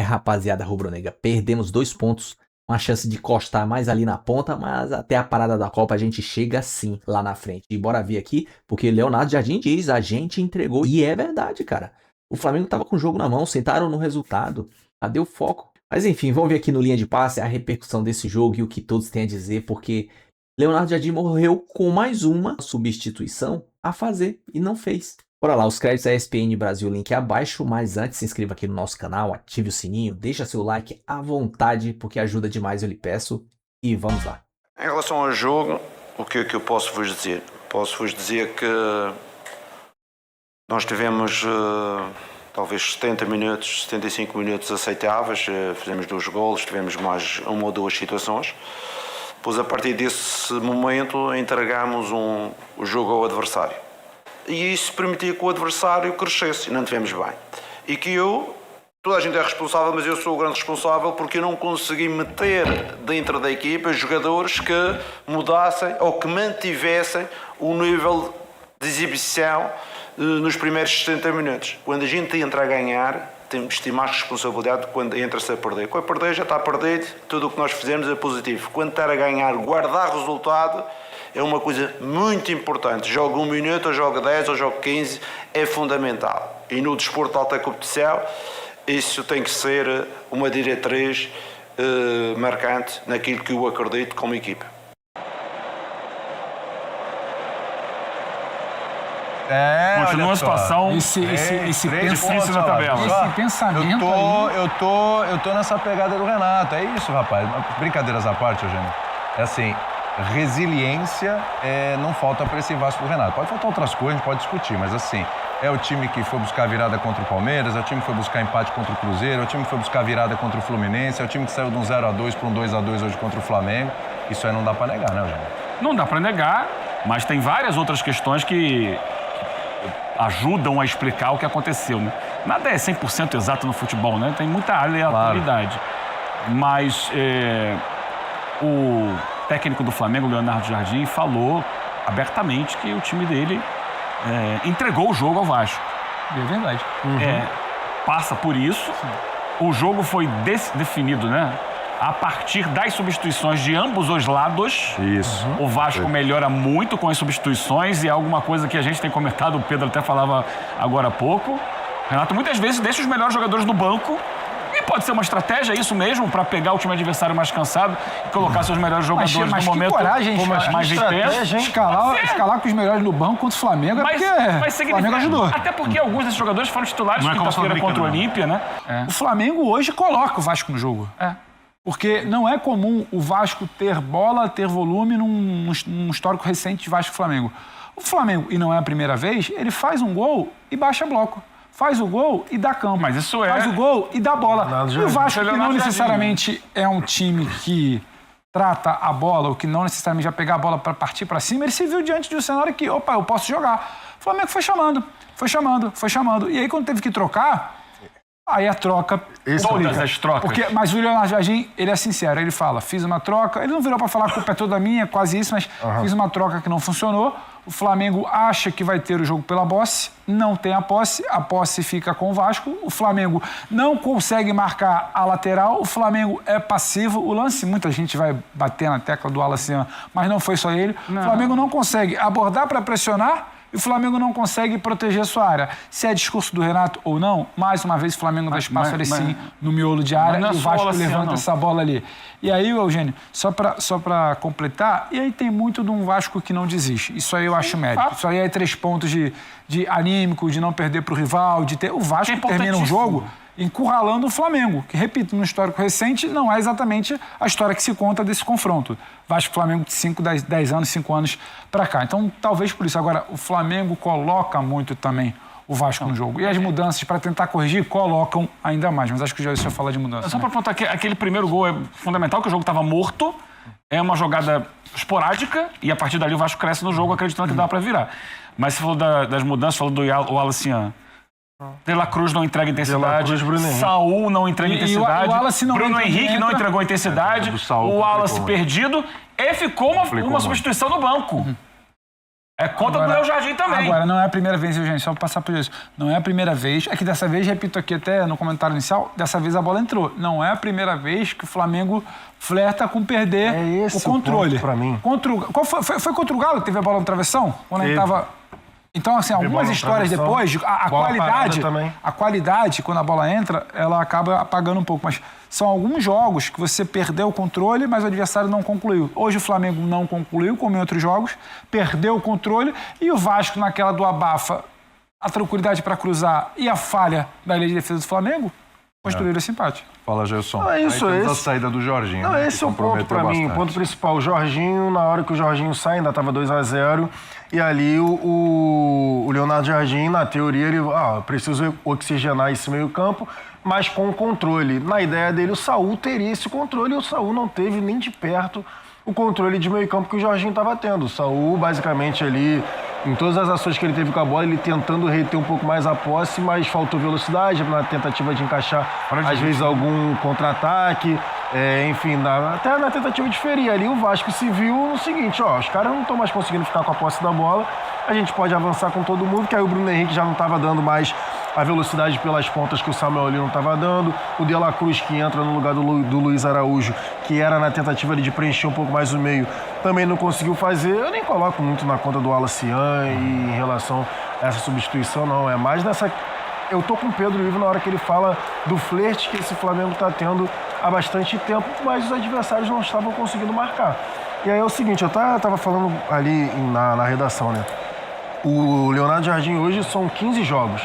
Rapaziada rubro-negra, perdemos 2 pontos, uma chance de encostar mais ali na ponta, mas até a parada da Copa a gente chega sim lá na frente. E bora ver aqui, porque Leonardo Jardim diz, a gente entregou. E é verdade, cara. O Flamengo tava com o jogo na mão, sentaram no resultado, cadê o foco? Mas enfim, vamos ver aqui no linha de passe a repercussão desse jogo e o que todos têm a dizer, porque Leonardo Jardim morreu com mais uma substituição a fazer e não fez. Bora lá, os créditos da ESPN Brasil, link abaixo, mas antes se inscreva aqui no nosso canal, ative o sininho, deixa seu like à vontade, porque ajuda demais, eu lhe peço, e vamos lá. Em relação ao jogo, o que é que eu posso vos dizer? Posso vos dizer que nós tivemos talvez 70 minutos, 75 minutos aceitáveis, fizemos 2 golos, tivemos mais uma ou 2 situações. Depois, a partir desse momento, entregámos o jogo ao adversário. E isso permitia que o adversário crescesse, e não tivemos bem. E que toda a gente é responsável, mas eu sou o grande responsável porque eu não consegui meter dentro da equipa jogadores que mudassem ou que mantivessem o nível de exibição nos primeiros 60 minutos. Quando a gente entra a ganhar, temos de ter mais responsabilidade quando entra-se a perder. Quando a perder, já está perdido, tudo o que nós fizemos é positivo. Quando estar a ganhar, guardar resultado, é uma coisa muito importante. Joga 1 minuto, ou joga 10, ou joga 15, é fundamental. E no desporto de alta competição, isso tem que ser uma diretriz marcante naquilo que eu acredito como equipa. Continua a situação esse difícil na tabela. Esse pensamento eu tô nessa pegada do Renato. É isso, rapaz. Brincadeiras à parte, Eugênio. É assim, resiliência não falta para esse Vasco do Renato. Pode faltar outras coisas, a gente pode discutir, mas assim, é o time que foi buscar a virada contra o Palmeiras, é o time que foi buscar empate contra o Cruzeiro, é o time que foi buscar a virada contra o Fluminense, é o time que saiu de um 0-2 para um 2-2 hoje contra o Flamengo. Isso aí não dá para negar, né, Eugênio? Não dá para negar, mas tem várias outras questões que ajudam a explicar o que aconteceu, né? Nada é 100% exato no futebol, né? Tem muita aleatoriedade. Claro. Mas o técnico do Flamengo, Leonardo Jardim, falou abertamente que o time dele entregou o jogo ao Vasco. É verdade. Passa por isso. Sim. O jogo foi definido, né? A partir das substituições de ambos os lados. Isso. O Vasco melhora muito com as substituições e é alguma coisa que a gente tem comentado, o Pedro até falava agora há pouco. Renato muitas vezes deixa os melhores jogadores do banco e pode ser uma estratégia, isso mesmo, para pegar o time adversário mais cansado e colocar seus melhores jogadores no momento mais intenso. Escalar com os melhores no banco contra o Flamengo, porque o Flamengo ajudou. Até porque alguns desses jogadores foram titulares quinta-feira contra o Olímpia, né? O Flamengo hoje coloca o Vasco no jogo. Porque não é comum o Vasco ter bola, ter volume num histórico recente de Vasco e Flamengo. O Flamengo, e não é a primeira vez, ele faz um gol e baixa bloco. Faz o gol e dá campo. Mas isso Faz o gol e dá bola. E o Vasco, que não necessariamente é um time que trata a bola, ou que não necessariamente vai pegar a bola para partir para cima, ele se viu diante de um cenário que, opa, eu posso jogar. O Flamengo foi chamando. E aí, quando teve que trocar, aí a troca... Todas as trocas. Mas o Leonardo Jardim, ele é sincero, ele fala, fiz uma troca, ele não virou para falar que a culpa é toda minha, quase isso, mas fiz uma troca que não funcionou. O Flamengo acha que vai ter o jogo pela posse, não tem a posse fica com o Vasco, o Flamengo não consegue marcar a lateral, o Flamengo é passivo, o lance, muita gente vai bater na tecla do Alaciano, mas não foi só ele, o Flamengo não consegue abordar para pressionar, e o Flamengo não consegue proteger a sua área. Se é discurso do Renato ou não, mais uma vez o Flamengo dá espaço ali sim, no miolo de área, e o Vasco levanta essa bola ali. E aí, Eugênio, só para completar, e aí tem muito de um Vasco que não desiste. Isso aí eu acho mérito. Isso aí é 3 pontos de anímico, de não perder para o rival, de ter... O Vasco termina um jogo encurralando o Flamengo, que, repito, no histórico recente, não é exatamente a história que se conta desse confronto. Vasco e Flamengo de 10 anos, 5 anos para cá. Então, talvez por isso. Agora, o Flamengo coloca muito também o Vasco no jogo. E as mudanças, para tentar corrigir, colocam ainda mais. Mas acho que já deixa eu falar de mudança. Só para apontar que aquele primeiro gol é fundamental, que o jogo estava morto. É uma jogada esporádica e, a partir dali, o Vasco cresce no jogo acreditando que dá para virar. Mas você falou das mudanças, falou do Alaciano. De La Cruz não entrega intensidade, Saul não entrega intensidade, Bruno Henrique não entregou intensidade, o Wallace perdido, e ficou uma substituição no banco. É contra do Léo Jardim também. Agora, não é a primeira vez, Eugênio, só para passar por isso. Não é a primeira vez. É que dessa vez, repito aqui até no comentário inicial, dessa vez a bola entrou. Não é a primeira vez que o Flamengo flerta com perder o controle. Para mim. Foi contra o Galo que teve a bola no travessão? Quando ele tava... Então, assim, algumas histórias depois, a qualidade, quando a bola entra, ela acaba apagando um pouco. Mas são alguns jogos que você perdeu o controle, mas o adversário não concluiu. Hoje o Flamengo não concluiu, como em outros jogos, perdeu o controle e o Vasco, naquela do abafa, a tranquilidade para cruzar e a falha da linha de defesa do Flamengo, construíram esse empate. Fala, Gelson. Não, é isso, aí temos esse... a saída do Jorginho. Não, esse é o ponto para mim, o ponto principal. O Jorginho, na hora que o Jorginho sai, ainda estava 2-0, e ali o Leonardo Jardim, na teoria, ele preciso oxigenar esse meio campo, mas com controle. Na ideia dele, o Saúl teria esse controle, e o Saúl não teve nem de perto o controle de meio campo que o Jorginho estava tendo. O Saúl, basicamente, ali, em todas as ações que ele teve com a bola, ele tentando reter um pouco mais a posse, mas faltou velocidade na tentativa de encaixar, às vezes, algum contra-ataque, enfim, até na tentativa de ferir. Ali o Vasco se viu no seguinte, os caras não estão mais conseguindo ficar com a posse da bola, a gente pode avançar com todo mundo, que aí o Bruno Henrique já não estava dando mais a velocidade pelas pontas que o Samuel ali não estava dando, o De La Cruz, que entra no lugar do Luiz Araújo, que era na tentativa ali de preencher um pouco mais o meio, também não conseguiu fazer. Eu nem coloco muito na conta do Wallacian em relação a essa substituição, não. É mais nessa... Eu tô com o Pedro Ivo na hora que ele fala do flerte que esse Flamengo está tendo há bastante tempo, mas os adversários não estavam conseguindo marcar. E aí é o seguinte, eu tava falando ali na redação, né? O Leonardo Jardim hoje são 15 jogos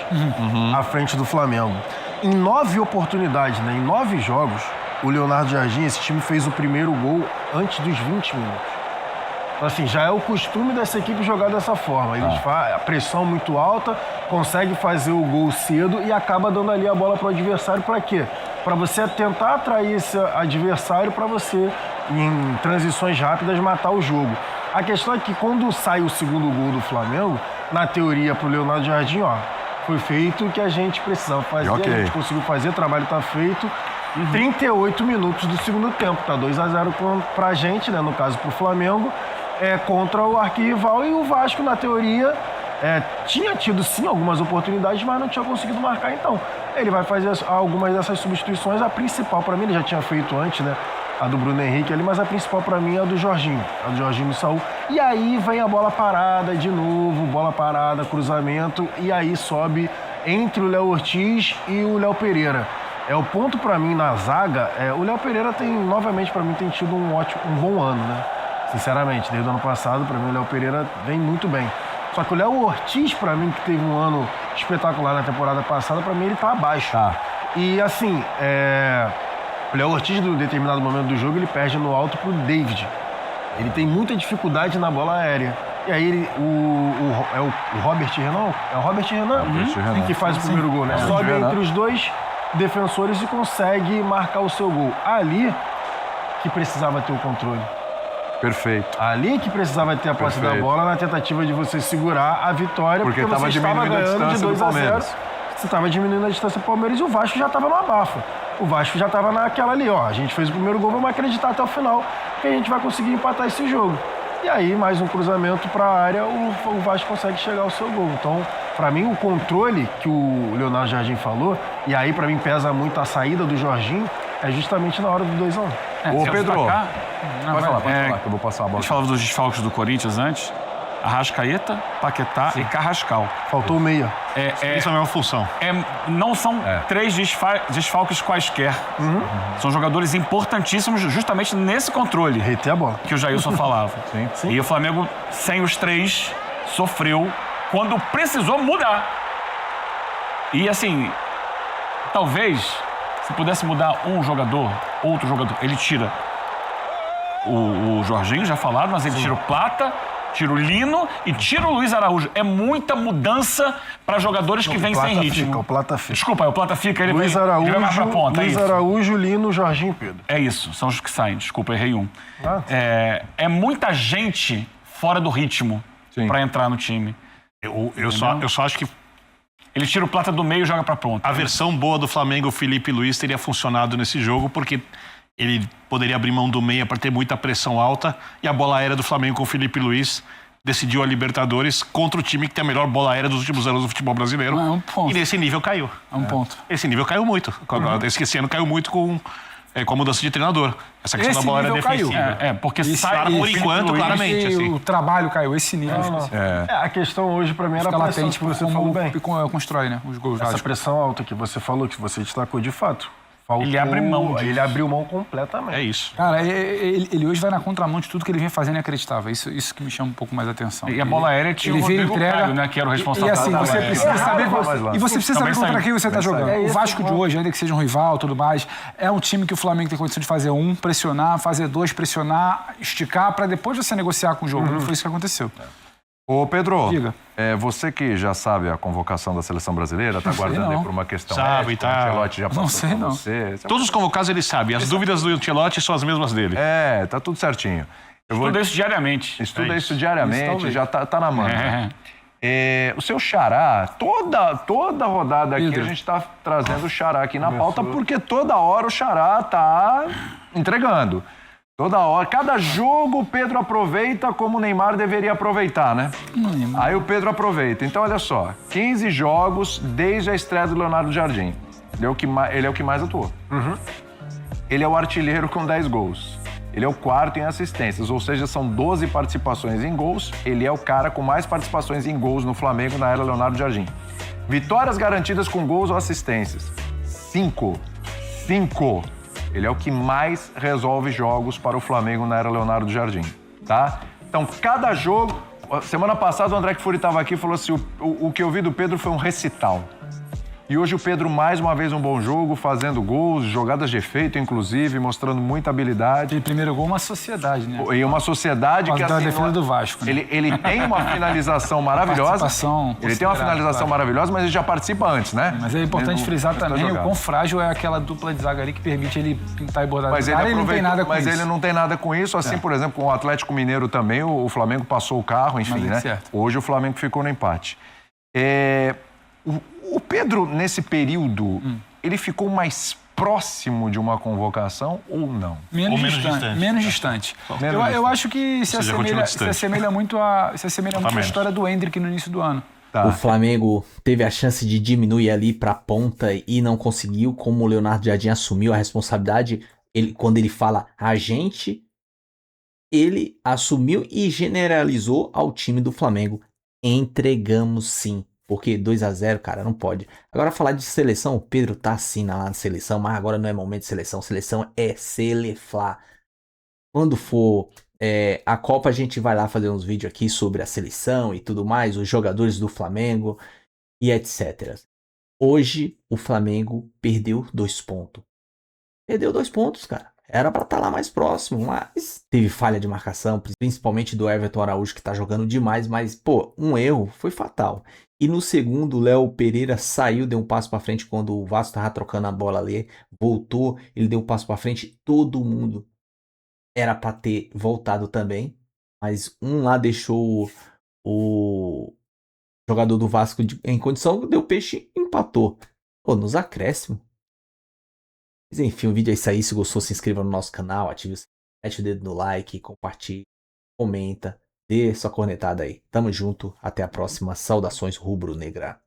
à frente do Flamengo. Em 9 oportunidades, né? Em 9 jogos, o Leonardo Jardim, esse time fez o primeiro gol antes dos 20 minutos. Então, assim, já é o costume dessa equipe jogar dessa forma. Eles fazem a pressão muito alta, consegue fazer o gol cedo e acaba dando ali a bola para o adversário. Para quê? Para você tentar atrair esse adversário para você, em transições rápidas, matar o jogo. A questão é que quando sai o segundo gol do Flamengo, na teoria para o Leonardo Jardim, foi feito o que a gente precisava fazer, a gente conseguiu fazer, o trabalho está feito. 38 minutos do segundo tempo, tá 2-0 pra gente, né, no caso pro Flamengo, contra o arquirrival, e o Vasco, na teoria, tinha tido sim algumas oportunidades, mas não tinha conseguido marcar. Então ele vai fazer algumas dessas substituições. A principal para mim, ele já tinha feito antes, né, a do Bruno Henrique ali, mas a principal para mim é a do Jorginho, e Saúl. E aí vem a bola parada de novo, bola parada, cruzamento, e aí sobe entre o Léo Ortiz e o Léo Pereira. O ponto para mim na zaga, o Léo Pereira novamente para mim tem tido um bom ano, né? Sinceramente, desde o ano passado, para mim o Léo Pereira vem muito bem. Só que o Léo Ortiz, para mim, que teve um ano espetacular na temporada passada, para mim ele tá abaixo. E assim, o Léo Ortiz, em determinado momento do jogo, ele perde no alto pro David. Ele tem muita dificuldade na bola aérea. E aí o Robert Renan? É o Robert Renan? Que faz o primeiro gol, né? Sobe entre os dois defensores e consegue marcar o seu gol. Ali que precisava ter o controle. Perfeito. Ali que precisava ter a posse da bola na tentativa de você segurar a vitória, porque você estava ganhando de 2-0. Você estava diminuindo a distância do Palmeiras e o Vasco já estava no abafa. O Vasco já estava naquela ali, a gente fez o primeiro gol, vamos acreditar até o final que a gente vai conseguir empatar esse jogo. E aí, mais um cruzamento para a área, o Vasco consegue chegar ao seu gol. Então, para mim, o controle que o Leonardo Jardim falou, e aí para mim pesa muito a saída do Jorginho, é justamente na hora do 2-1. Ô, Pedro, pode falar, que eu vou passar a bola. A gente falava dos desfalques do Corinthians antes. Arrascaeta, Paquetá e Carrascal. Faltou o meia. Isso é a mesma função. Não são 3 desfalques quaisquer. São jogadores importantíssimos justamente nesse controle. Reter a bola. Que o Jailson falava. Sim. E o Flamengo, sem os 3, sofreu quando precisou mudar. E assim, talvez, se pudesse mudar um jogador, outro jogador, ele tira o Jorginho, já falado, mas ele tira o Plata, tira o Lino e tira o Luiz Araújo. É muita mudança para jogadores que vêm sem ritmo. O Plata fica. Desculpa, o Plata fica, ele Luiz vai mais pra ponta. Luiz Araújo, Lino, Jorginho e Pedro. É isso, são os que saem. Desculpa, errei um. É muita gente fora do ritmo para entrar no time. Eu só acho que ele tira o Plata do meio e joga pra ponta. A versão boa do Flamengo, o Felipe Luiz, teria funcionado nesse jogo, porque ele poderia abrir mão do meia para ter muita pressão alta, e a bola aérea do Flamengo com o Felipe Luiz decidiu a Libertadores contra o time que tem a melhor bola aérea dos últimos anos do futebol brasileiro. É um ponto. E nesse nível caiu. É um ponto. Esse nível caiu muito. Esse ano caiu muito com a mudança de treinador. Essa questão da bola aérea defensiva. Porque por enquanto, claramente. Assim. O trabalho caiu, esse nível. A questão hoje, pra mim, era Fica a pressão latente que você falou bem. Constrói, né? Os gols. Essa pressão alta que você falou, que você destacou de fato. Ele abre mão disso. Ele abriu mão completamente. É isso. Cara, ele hoje vai na contramão de tudo que ele vem fazendo, é inacreditável. Isso que me chama um pouco mais a atenção. E a bola aérea tinha o Rodrigo Caio, né? Que era o responsável. E assim, pela você bola precisa aérea. saber... lá. E você precisa saber contra quem você está jogando. É O isso, Vasco de hoje, ainda que seja um rival, tudo mais, é um time que o Flamengo tem condição de fazer pressionar, fazer dois, pressionar, esticar, para depois você negociar com o jogo. Não foi isso que aconteceu. Ô, Pedro, Diga. Você que já sabe a convocação da seleção brasileira, tá guardando aí por uma questão Sabe, ética, tá. o Ancelotti já passou Não sei, pra não. você. Todos os convocados ele sabe. As dúvidas do Ancelotti são as mesmas dele. Tá tudo certinho. Eu vou... Estuda isso diariamente. Estuda É isso diariamente, Isso, já tá na mão. O seu xará, toda rodada aqui Pedro. a gente tá trazendo o xará aqui na pauta, porque toda hora o xará tá entregando. Toda hora, cada jogo o Pedro aproveita como o Neymar deveria aproveitar, né? Aí o Pedro aproveita. Então, olha só, 15 jogos desde a estreia do Leonardo Jardim. Ele é o que mais atuou. Ele é o artilheiro com 10 gols. Ele é o quarto em assistências, ou seja, são 12 participações em gols. Ele é o cara com mais participações em gols no Flamengo na era Leonardo Jardim. Vitórias garantidas com gols ou assistências. 5. Ele é o que mais resolve jogos para o Flamengo na era Leonardo Jardim, tá? Então, cada jogo... Semana passada o André Kfouri estava aqui e falou assim, o que eu vi do Pedro foi um recital. E hoje o Pedro, mais uma vez, um bom jogo, fazendo gols, jogadas de efeito, inclusive, mostrando muita habilidade. Aquele primeiro gol, uma sociedade, né? E uma sociedade que, Da assim... defesa do Vasco, né? Ele tem uma finalização maravilhosa. Participação Ele tem uma finalização claro. maravilhosa, mas ele já participa antes, né? Mas é importante frisar Ele não também tá o jogando. quão frágil é aquela dupla de zaga ali que permite ele pintar e bordar. Mas ele ele não tem nada com mas isso. ele não tem nada com isso. Assim, por exemplo, com o Atlético Mineiro também, o Flamengo passou o carro, enfim, Mas é né? certo. Hoje o Flamengo ficou no empate. O Pedro, nesse período, ele ficou mais próximo de uma convocação ou não? Menos menos distante. distante. Menos distante. Menos Eu acho que se Ou seja, continua assemelha, distante. se assemelha muito à menos. história do Endrick no início do ano. Tá. O Flamengo teve a chance de diminuir ali pra ponta e não conseguiu, como o Leonardo Jardim assumiu a responsabilidade, quando ele fala a gente, ele assumiu e generalizou ao time do Flamengo. Entregamos sim. Porque 2-0, cara, não pode. Agora falar de seleção, o Pedro tá assim lá na seleção, mas agora não é momento de seleção. Seleção é Seleflá. Quando for a Copa, a gente vai lá fazer uns vídeos aqui sobre a seleção e tudo mais, os jogadores do Flamengo e etc. Hoje, o Flamengo perdeu 2 pontos. Perdeu 2 pontos, cara. Era pra estar lá mais próximo, mas teve falha de marcação, principalmente do Everton Araújo, que tá jogando demais, mas, pô, um erro foi fatal. E no segundo, o Léo Pereira saiu, deu um passo pra frente quando o Vasco tava trocando a bola ali, voltou, ele deu um passo pra frente, todo mundo era pra ter voltado também, mas um lá deixou o jogador do Vasco em condição, deu peixe e empatou. Pô, nos acréscimos. Mas enfim, o vídeo é isso aí. Se gostou, se inscreva no nosso canal, ative mete o dedo no like, compartilhe, comenta, dê sua cornetada aí. Tamo junto, até a próxima. Saudações rubro-negra.